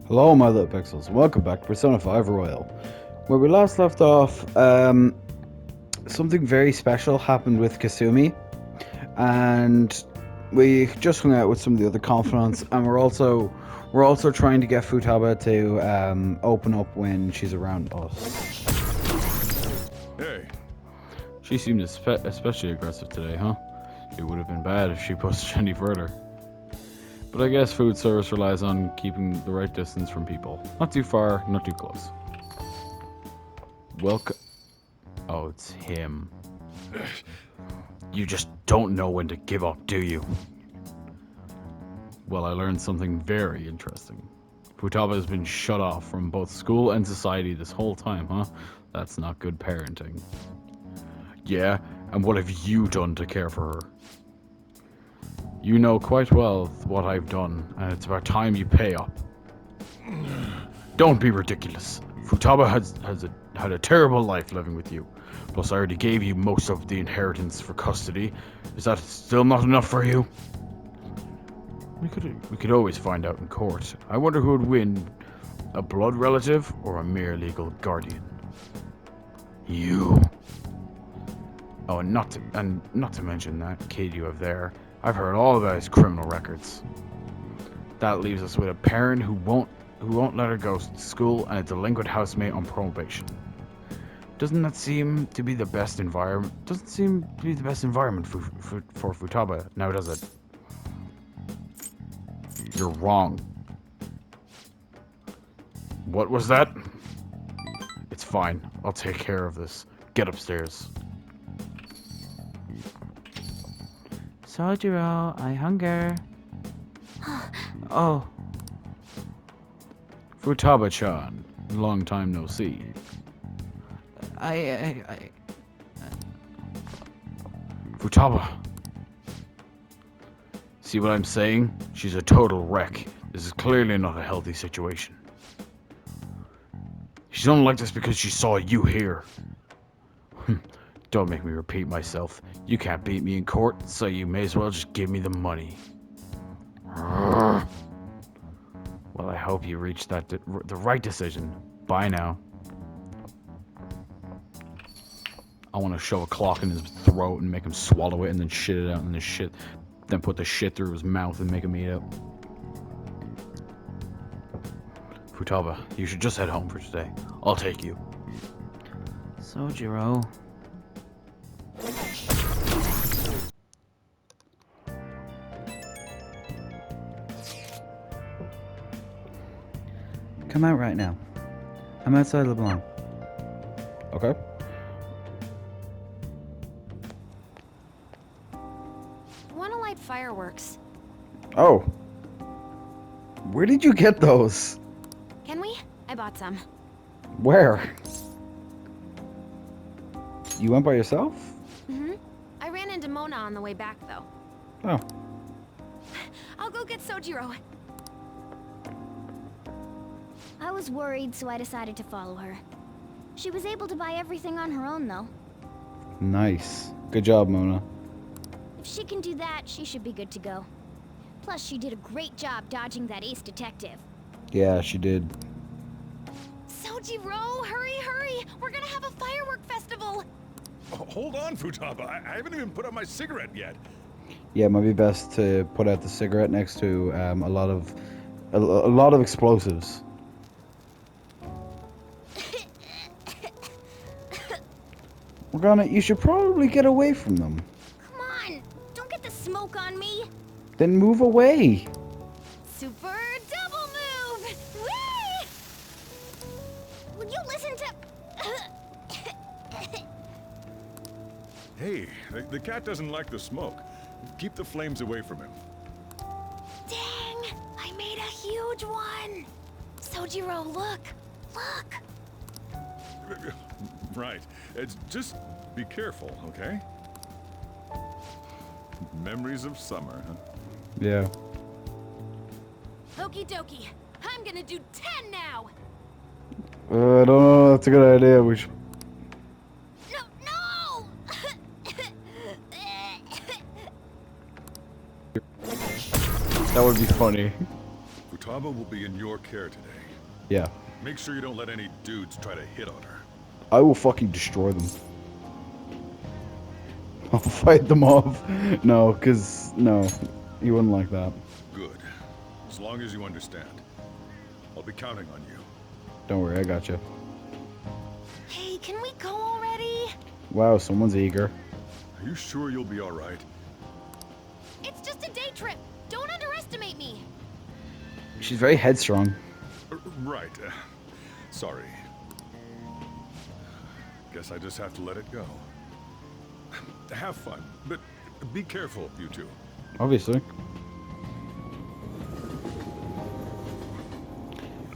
Hello, my little pixels. Welcome back to Persona 5 Royal. Where we last left off, something very special happened with Kasumi, and we just hung out with some of the other confidants, and we're also trying to get Futaba to open up when she's around us. Hey, She seemed especially aggressive today, huh? It would have been bad if she pushed any further. But I guess food service relies on keeping the right distance from people. Not too far, not too close. Welcome. Oh, it's him. You just don't know when to give up, do you? Well, I learned something very interesting. Futaba has been shut off from both school and society this whole time, huh? That's not good parenting. Yeah, and what have you done to care for her? You know quite well what I've done, and it's about time you pay up. Don't be ridiculous. Futaba had a terrible life living with you. Plus, I already gave you most of the inheritance for custody. Is that still not enough for you? We could always find out in court. I wonder who would win, a blood relative or a mere legal guardian. You. Oh, and not to mention that kid you have there. I've heard all about his criminal records. That leaves us with a parent who won't let her go to school and a delinquent housemate on probation. Doesn't that seem to be the best environment? Doesn't seem to be the best environment for Futaba, now does it? You're wrong. What was that? It's fine. I'll take care of this. Get upstairs. Sojiro, I hunger. Oh. Futaba-chan, long time no see. Futaba. See what I'm saying? She's a total wreck. This is clearly not a healthy situation. She's only like this because she saw you here. Don't make me repeat myself. You can't beat me in court, so you may as well just give me the money. Well, I hope you reached the right decision. Bye now. I want to shove a clock in his throat and make him swallow it and then shit it out in the shit. Then put the shit through his mouth and make him eat it. Futaba, you should just head home for today. I'll take you. Sojiro. Come out right now. I'm outside LeBlanc. Okay. Wanna light fireworks? Oh. Where did you get those? Can we? I bought some. Where? You went by yourself? I ran into Mona on the way back, though. Oh. I'll go get Sojiro. I was worried, so I decided to follow her. She was able to buy everything on her own, though. Nice. Good job, Mona. If she can do that, she should be good to go. Plus, she did a great job dodging that ace detective. Yeah, she did. Sojiro, hurry, hurry! We're gonna have a firework festival! hold on, Futaba. I haven't even put out my cigarette yet. Yeah, it might be best to put out the cigarette next to a lot of explosives. Morgana, you should probably get away from them. Come on! Don't get the smoke on me! Then move away. Super double move! Whee! Will you listen to... Hey, the cat doesn't like the smoke. Keep the flames away from him. Dang! I made a huge one! Sojiro, look! Look! Right. Just be careful, okay? Memories of summer, huh? Yeah. Okie dokie. I'm gonna do 10 now! I don't know. That's a good idea. We should. No, no! That would be funny. Futaba Futaba will be in your care today. Yeah. Make sure you don't let any dudes try to hit on her. I will fucking destroy them. I'll fight them off. No, because, no. You wouldn't like that. Good. As long as you understand. I'll be counting on you. Don't worry, I got you. Hey, can we go already? Wow, someone's eager. Are you sure you'll be alright? It's just a day trip. Don't underestimate me. She's very headstrong. Right. Sorry. Guess I just have to let it go. Have fun, but be careful, you two. Obviously.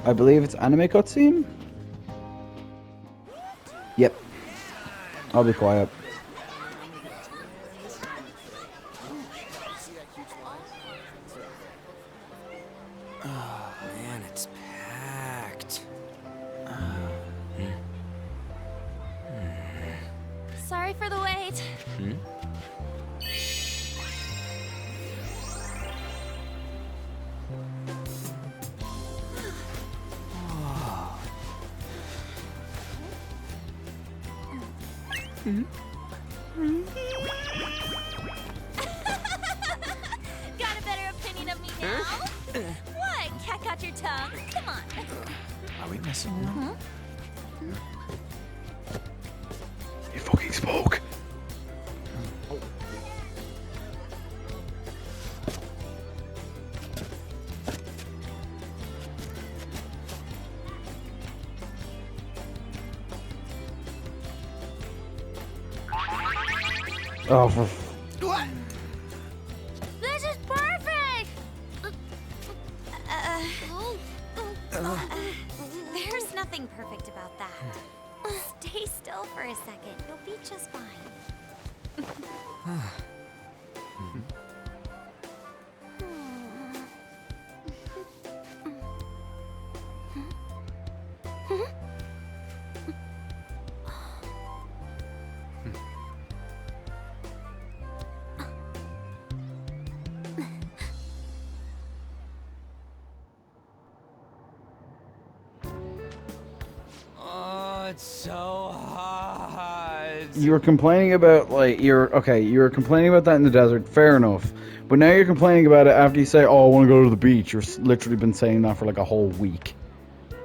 I believe it's anime cutscene? Yep. I'll be quiet. Oh man, it's packed. Sorry for the wait. Got a better opinion of me now? What? Cat got your tongue? Come on. Are we messing around? You fucking spoke. Oh, for What? This is perfect! There's nothing perfect about that. Stay still for a second. You'll be just fine. Oh, it's so hot. you were complaining about you were complaining about that in the desert. Fair enough. But now you're complaining about it after you say, "Oh, I want to go to the beach." You're literally been saying that for like a whole week.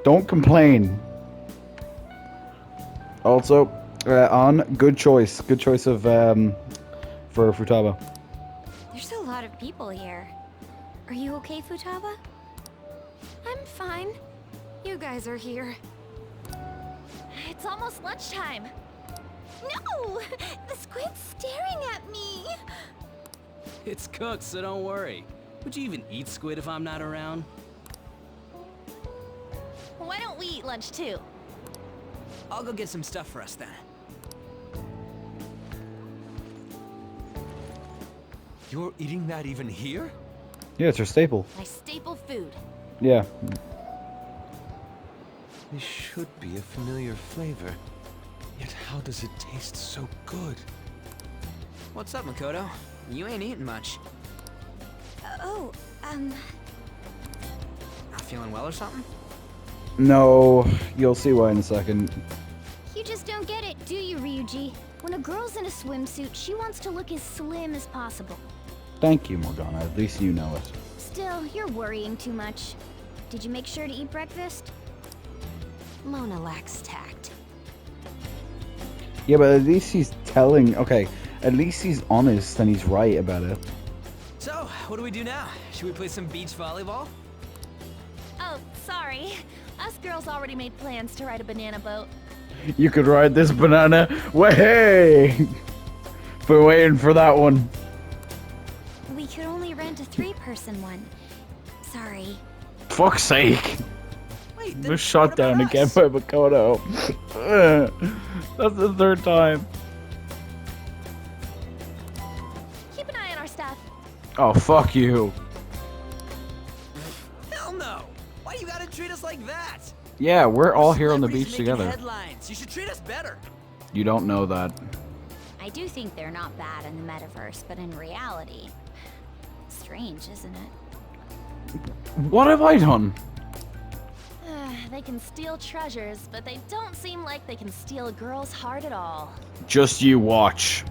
Don't complain. Also, on good choice of for Futaba. There's a lot of people here. Are you okay, Futaba? I'm fine. You guys are here. It's almost lunchtime. No! The squid's staring at me! It's cooked, so don't worry. Would you even eat squid if I'm not around? Why don't we eat lunch too? I'll go get some stuff for us then. You're eating that even here? Yeah, it's her staple. My staple food. Yeah. This should be a familiar flavor. Yet how does it taste so good? What's up, Makoto? You ain't eating much. Not feeling well or something? No, you'll see why in a second. You just don't get it, do you, Ryuji? When a girl's in a swimsuit, she wants to look as slim as possible. Thank you, Morgana. At least you know it. Still, you're worrying too much. Did you make sure to eat breakfast? Mona lacks tact. Yeah, but at least he's telling. Okay, at least he's honest and he's right about it. So, what do we do now? Should we play some beach volleyball? Oh, sorry. Us girls already made plans to ride a banana boat. You could ride this banana. Way. Been waiting for that one. We could only rent a 3-person one. Sorry. Fuck's sake. Wait, They're shot down again by Makoto. That's the third time. Keep an eye on our stuff. Oh, fuck you. Hell no! Why you gotta treat us like that? Yeah, we're all here on the Celebrities beach making together. Headlines. You should treat us better. You don't know that. I do think they're not bad in the metaverse, but in reality, strange, isn't it? What have I done? They can steal treasures, but they don't seem like they can steal a girl's heart at all. Just you watch.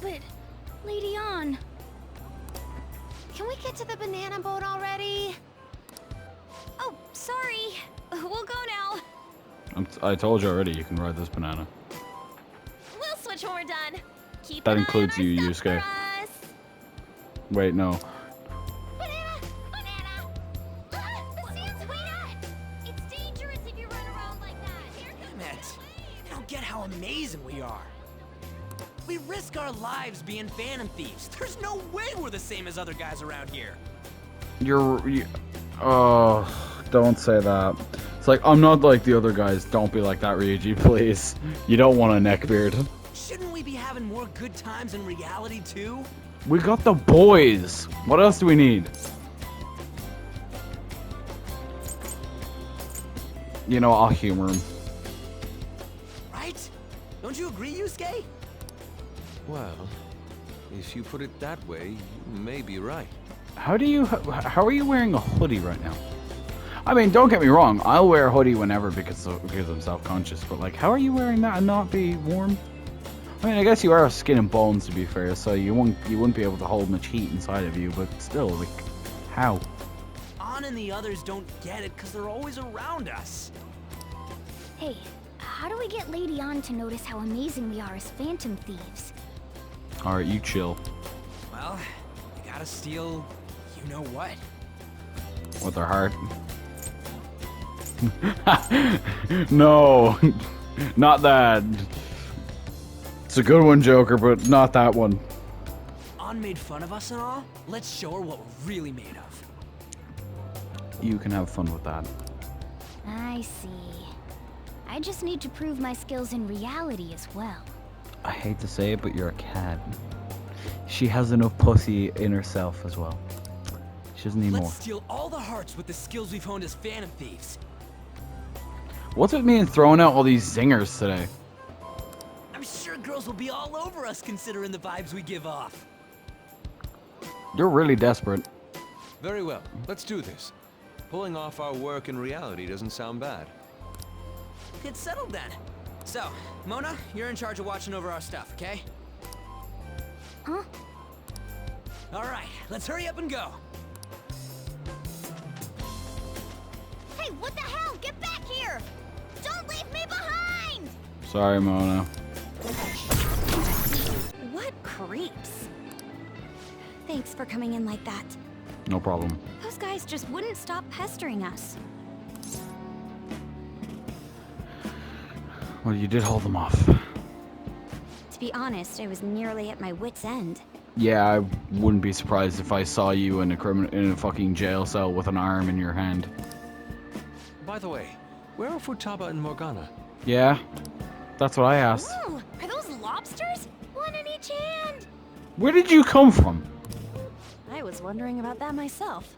But, Lady Ann, Can we get to the banana boat already? Oh, sorry. We'll go now. I told you already, you can ride this banana. We'll switch when we're done. Keep That an eye includes on our you, stuff Yusuke. for us. Wait, no. Banana! Banana! Ah, the sand's wet! It's dangerous if you run around like that. Here comes Damn it. the wave. I don't get how amazing we are. We risk our lives being phantom thieves. There's no way we're the same as other guys around here. Oh, don't say that. It's like, I'm not like the other guys. Don't be like that, Ryuji, please. You don't want a neckbeard. Shouldn't we be having more good times in reality too? We got the boys. What else do we need? You know, I'll humor him. Right? Don't you agree, Yusuke? Well, if you put it that way, you may be right. How are you wearing a hoodie right now? I mean, don't get me wrong. I'll wear a hoodie whenever because I'm self-conscious. But like, how are you wearing that and not be warm? I mean, I guess you are skin and bones to be fair, so you wouldn't be able to hold much heat inside of you. But still, like, how? Ann and the others don't get it because they're always around us. hey, how do we get Lady Ann to notice how amazing we are as phantom thieves? All right, you chill. Well, you gotta steal, you know what? With their heart. No, not that. It's a good one, Joker, but not that one. Ann made fun of us and all. Let's show her what we're really made of. You can have fun with that. I see. I just need to prove my skills in reality as well. I hate to say it, but you're a cat. She has enough pussy in herself as well. She doesn't need Let's more. steal all the hearts with the skills we've honed as phantom thieves. What's with me and throwing out all these zingers today? I'm sure girls will be all over us considering the vibes we give off. You're really desperate. Very well, let's do this. Pulling off our work in reality doesn't sound bad. It's settled then. So, Mona, you're in charge of watching over our stuff, okay? Huh? All right, let's hurry up and go. Hey, what the hell? Get back here! Don't leave me behind! Sorry, Mona. What creeps? Thanks for coming in like that. No problem. Those guys just wouldn't stop pestering us. Well, you did hold them off. To be honest, I was nearly at my wit's end. Yeah, I wouldn't be surprised if I saw you in a fucking jail cell with an arm in your hand. By the way, where are Futaba and Morgana? Yeah, that's what I asked. Ooh, are those lobsters? One in each hand. Where did you come from? I was wondering about that myself.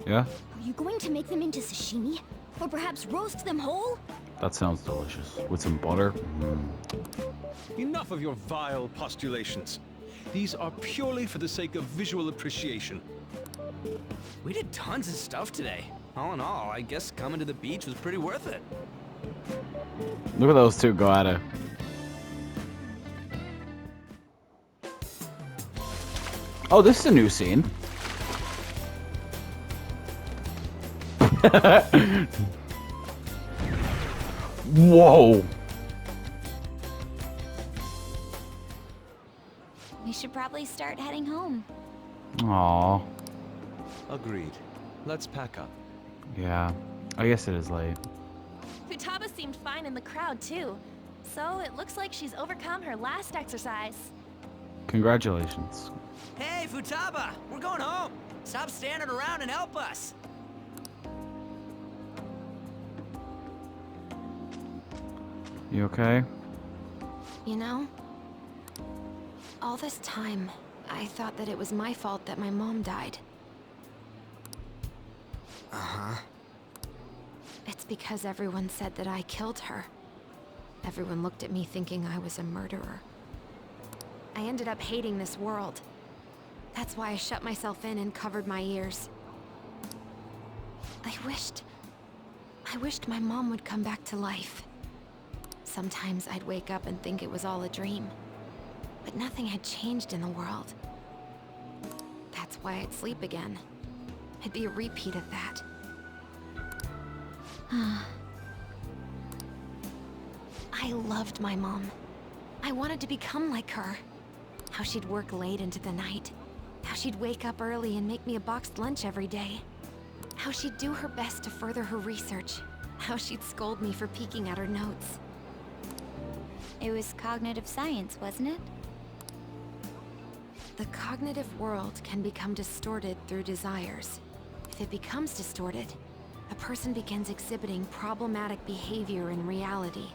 Yeah, Are you going to make them into sashimi? Or perhaps roast them whole? that sounds delicious. With some butter. Enough of your vile postulations. These are purely for the sake of visual appreciation. We did tons of stuff today. All in all, I guess coming to the beach was pretty worth it. Look at those two go at it. Oh, this is a new scene. Whoa. We should probably start heading home. Aw. Agreed. Let's pack up. Yeah. I guess it is late. Futaba seemed fine in the crowd, too. So it looks like she's overcome her last exercise. Congratulations. Hey, Futaba, we're going home. Stop standing around and help us. You okay? You know, all this time, I thought that it was my fault that my mom died. Uh-huh. It's because everyone said that I killed her. Everyone looked at me thinking I was a murderer. I ended up hating this world. That's why I shut myself in and covered my ears. I wished my mom would come back to life. Sometimes I'd wake up and think it was all a dream. But nothing had changed in the world. That's why I'd sleep again. It'd be a repeat of that. I loved my mom. I wanted to become like her. How she'd work late into the night. How she'd wake up early and make me a boxed lunch every day. How she'd do her best to further her research. How she'd scold me for peeking at her notes. It was cognitive science, wasn't it? The cognitive world can become distorted through desires. If it becomes distorted, a person begins exhibiting problematic behavior in reality.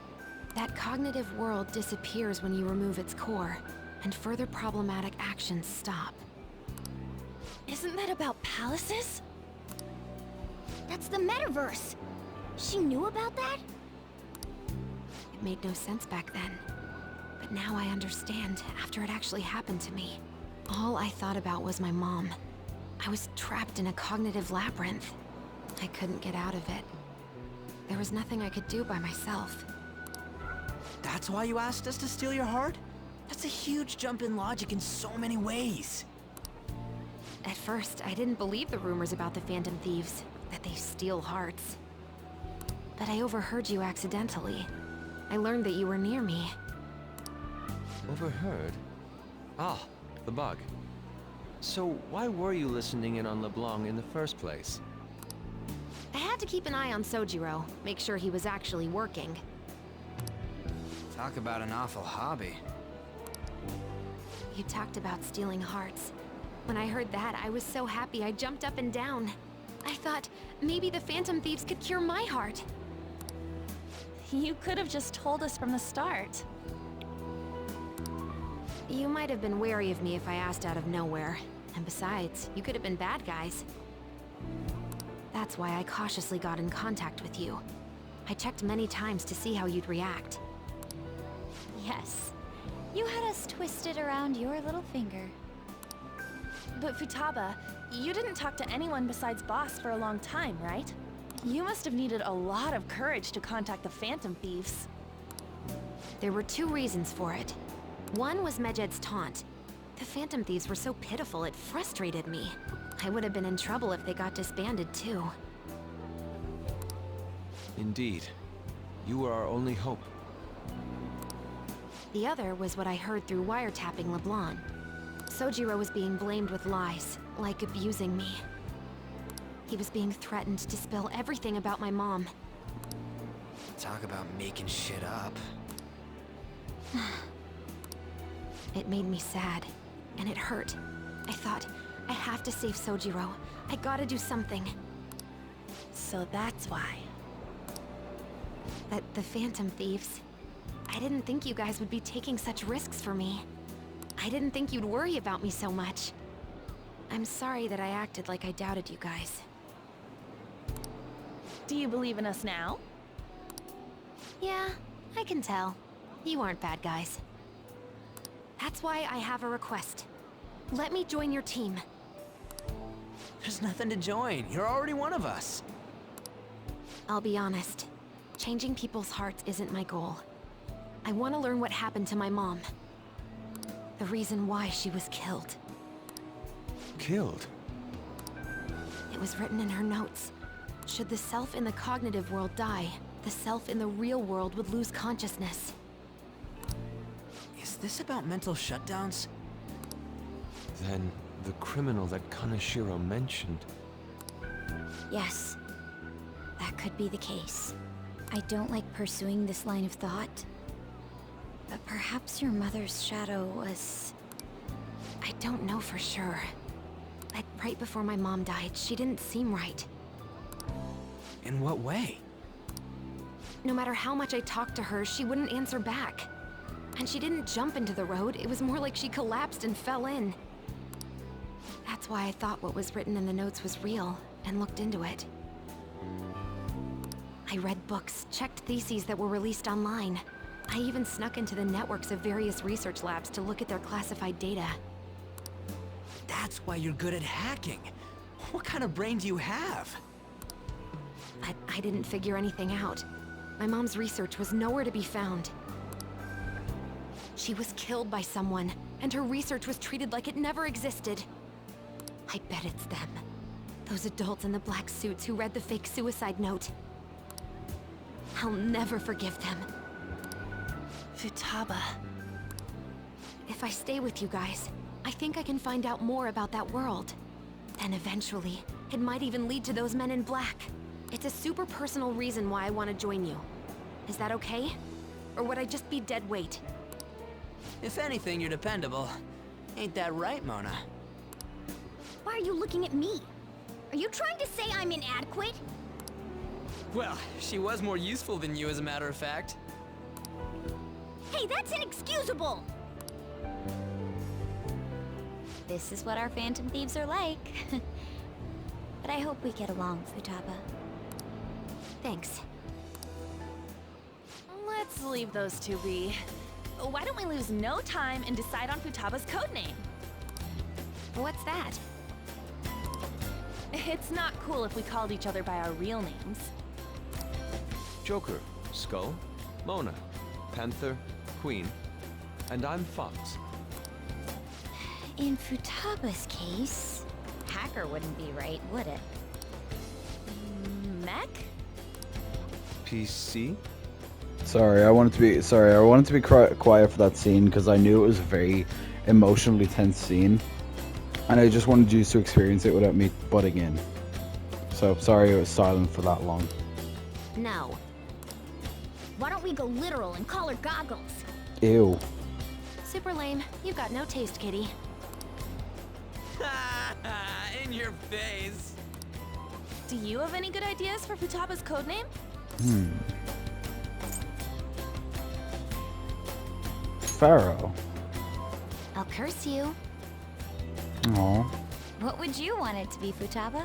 That cognitive world disappears when you remove its core, and further problematic actions stop. Isn't that about palaces? That's the metaverse. She knew about that? It made no sense back then. But now I understand after it actually happened to me. All I thought about was my mom. I was trapped in a cognitive labyrinth. I couldn't get out of it. There was nothing I could do by myself. That's why you asked us to steal your heart? That's a huge jump in logic in so many ways. At first, I didn't believe the rumors about the Phantom Thieves, that they steal hearts. But I overheard you accidentally. I learned that you were near me. Overheard? Ah, the bug. So why were you listening in on LeBlanc in the first place? I had to keep an eye on Sojiro, make sure he was actually working. Talk about an awful hobby. You talked about stealing hearts. When I heard that, I was so happy I jumped up and down. I thought, maybe the Phantom Thieves could cure my heart. You could have just told us from the start. You might have been wary of me if I asked out of nowhere. And besides, you could have been bad guys. That's why I cautiously got in contact with you. I checked many times to see how you'd react. Yes. You had us twisted around your little finger. But Futaba, you didn't talk to anyone besides Boss for a long time, right? You must have needed a lot of courage to contact the Phantom Thieves. There were two reasons for it. One was Medjed's taunt. The Phantom Thieves were so pitiful it frustrated me. I would have been in trouble if they got disbanded too. Indeed. You were our only hope. The other was what I heard through wiretapping LeBlanc. Sojiro was being blamed with lies, like abusing me. He was being threatened to spill everything about my mom. Talk about making shit up. It made me sad, and it hurt. I thought, I have to save Sojiro. I gotta do something. So that's why. But the Phantom Thieves... I didn't think you guys would be taking such risks for me. I didn't think you'd worry about me so much. I'm sorry that I acted like I doubted you guys. Do you believe in us now? Yeah, I can tell. You aren't bad guys. That's why I have a request. Let me join your team. There's nothing to join. You're already one of us. I'll be honest. Changing people's hearts isn't my goal. I want to learn what happened to my mom. The reason why she was killed. Killed? It was written in her notes. Should the self in the cognitive world die, the self in the real world would lose consciousness. Is this about mental shutdowns? Then the criminal that Kaneshiro mentioned. Yes. That could be the case. I don't like pursuing this line of thought. But perhaps your mother's shadow was... I don't know for sure. But right before my mom died, she didn't seem right. In what way? No matter how much I talked to her, she wouldn't answer back. And she didn't jump into the road, it was more like she collapsed and fell in. That's why I thought what was written in the notes was real, and looked into it. I read books, checked theses that were released online. I even snuck into the networks of various research labs to look at their classified data. That's why you're good at hacking. What kind of brain do you have? I didn't figure anything out. My mom's research was nowhere to be found. She was killed by someone, and her research was treated like it never existed. I bet it's them. Those adults in the black suits who read the fake suicide note. I'll never forgive them. Futaba. If I stay with you guys, I think I can find out more about that world. Then eventually, it might even lead to those men in black. It's a super personal reason why I want to join you. Is that okay? Or would I just be dead weight? If anything, you're dependable. Ain't that right, Mona? Why are you looking at me? Are you trying to say I'm inadequate? Well, she was more useful than you, as a matter of fact. Hey, that's inexcusable! This is what our Phantom Thieves are like. But I hope we get along, Futaba. Thanks. Let's leave those two be. Why don't we lose no time and decide on Futaba's codename? What's that? It's not cool if we called each other by our real names. Joker, Skull, Mona, Panther, Queen, and I'm Fox. In Futaba's case, hacker wouldn't be right, would it? Mech? PC? Sorry, I wanted to be quiet for that scene because I knew it was a very emotionally tense scene, and I just wanted you to experience it without me butting in. So sorry it was silent for that long. No. Why don't we go literal and call her Goggles? Ew. Super lame. You got no taste, kitty. In your face. Do you have any good ideas for Futaba's codename? Pharaoh. I'll curse you. Aw. What would you want it to be, Futaba?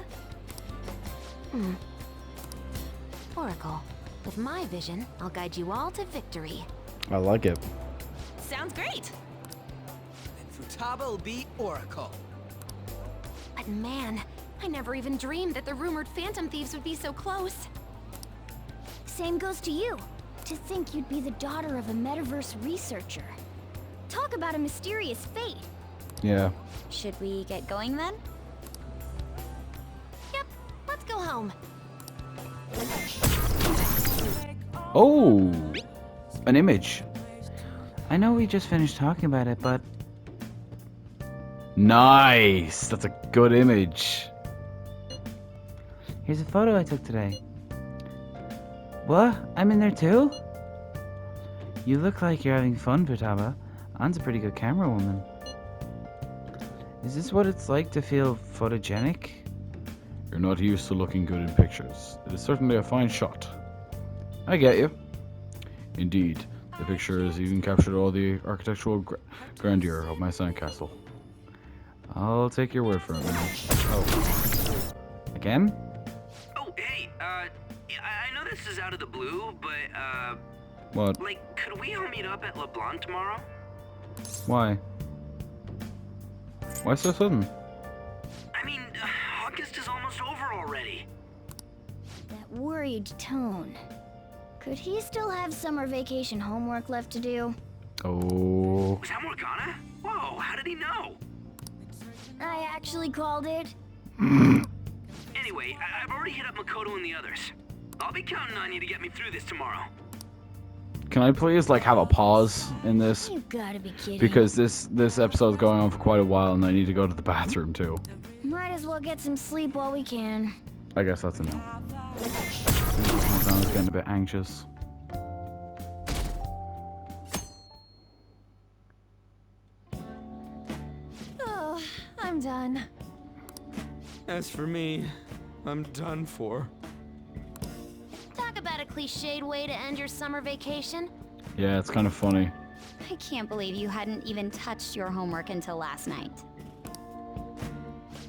Oracle. With my vision, I'll guide you all to victory. I like it. Sounds great! And Futaba will be Oracle. But man, I never even dreamed that the rumored Phantom Thieves would be so close. Same goes to you. To think you'd be the daughter of a metaverse researcher. Talk about a mysterious fate. Yeah. Should we get going then? Yep, let's go home. Oh, an image. I know we just finished talking about it, but nice. That's a good image. Here's a photo I took today. What? I'm in there too? You look like you're having fun, Futaba. Anne's a pretty good camera woman. Is this what it's like to feel photogenic? You're not used to looking good in pictures. It is certainly a fine shot. I get you. Indeed, the picture has even captured all the architectural grandeur of my sandcastle. I'll take your word for it, man. Oh. Again? Oh, hey, I know this is out of the blue, but, What? like, could we all meet up at LeBlanc tomorrow? Why? Why so sudden? I mean, August is almost over already. That worried tone. Could he still have summer vacation homework left to do? Oh. Was that Morgana? Whoa, how did he know? I actually called it. Anyway, I've already hit up Makoto and the others. I'll be counting on you to get me through this tomorrow. Can I please, like, have a pause in this? You gotta be kidding. Because this episode's going on for quite a while and I need to go to the bathroom too. Might as well get some sleep while we can. I guess that's a no. Morgana's getting a bit anxious. Oh, I'm done. As for me, I'm done for. Talk about a cliched way to end your summer vacation. Yeah, it's kind of funny. I can't believe you hadn't even touched your homework until last night.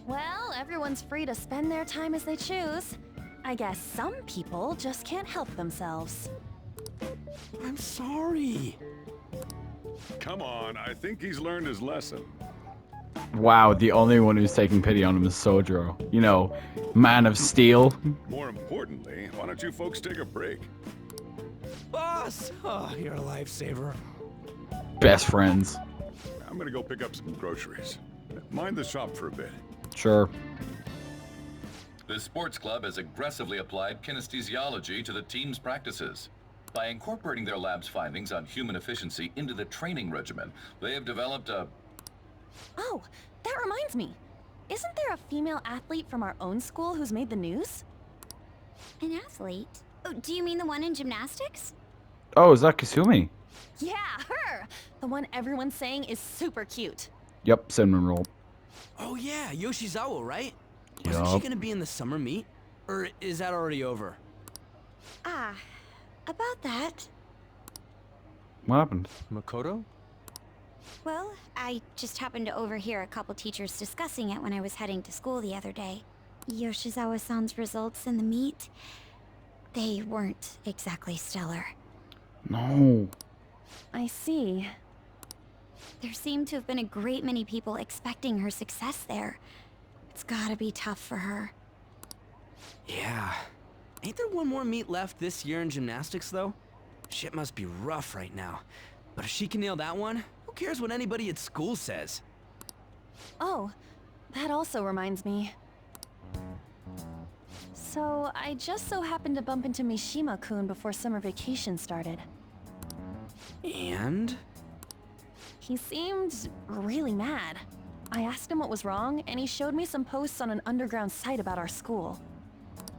Well, everyone's free to spend their time as they choose. I guess some people just can't help themselves. I'm sorry. Come on, I think he's learned his lesson. Wow, the only one who's taking pity on him is Sojiro. You know, man of steel. More importantly, why don't you folks take a break? Boss! Oh, you're a lifesaver. Best friends. I'm gonna go pick up some groceries. Mind the shop for a bit. Sure. The sports club has aggressively applied kinesthesiology to the team's practices. By incorporating their lab's findings on human efficiency into the training regimen, they have developed a... Oh, that reminds me. Isn't there a female athlete from our own school who's made the news? An athlete? Oh, do you mean the one in gymnastics? Oh, is that Kasumi? Yeah, her! The one everyone's saying is super cute. Yep, cinnamon roll. Oh yeah, Yoshizawa, right? Wasn't she Yup. gonna be in the summer meet? Or is that already over? Ah, about that. What happened? Makoto? Well, I just happened to overhear a couple teachers discussing it when I was heading to school the other day. Yoshizawa-san's results in the meet, they weren't exactly stellar. No. I see. There seemed to have been a great many people expecting her success there. It's gotta be tough for her. Yeah. Ain't there one more meet left this year in gymnastics, though? Shit must be rough right now. But if she can nail that one, who cares what anybody at school says? Oh, that also reminds me. So, I just so happened to bump into Mishima-kun before summer vacation started. And? He seemed really mad. I asked him what was wrong, and he showed me some posts on an underground site about our school.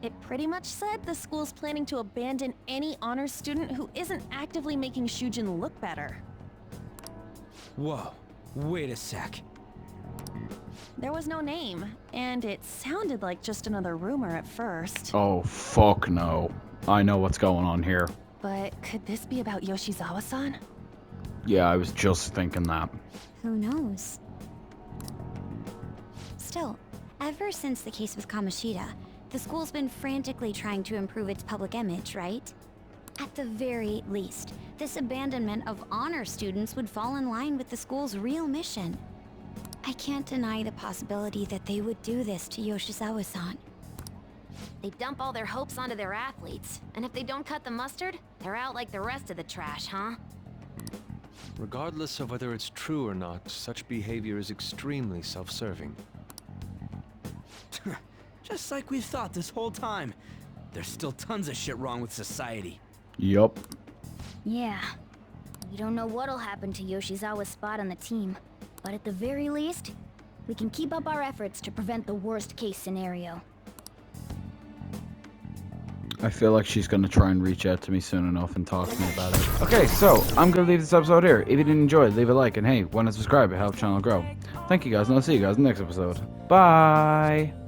It pretty much said the school's planning to abandon any honors student who isn't actively making Shujin look better. Whoa, wait a sec. There was no name, and it sounded like just another rumor at first. Oh, fuck no. I know what's going on here. But could this be about Yoshizawa-san? Yeah, I was just thinking that. Who knows? Still, ever since the case with Kamoshida, the school's been frantically trying to improve its public image, right? At the very least, this abandonment of honor students would fall in line with the school's real mission. I can't deny the possibility that they would do this to Yoshizawa-san. They dump all their hopes onto their athletes, and if they don't cut the mustard, they're out like the rest of the trash, huh? Regardless of whether it's true or not, such behavior is extremely self-serving. Just like we've thought this whole time. There's still tons of shit wrong with society. Yup. Yeah. We don't know what'll happen to Yoshizawa's spot on the team, but at the very least, we can keep up our efforts to prevent the worst case scenario. I feel like she's going to try and reach out to me soon enough and talk to me about it. Okay, so I'm going to leave this episode here. If you didn't enjoy it, leave a like. And hey, why not subscribe? It helps the channel grow. Thank you guys, and I'll see you guys in the next episode. Bye!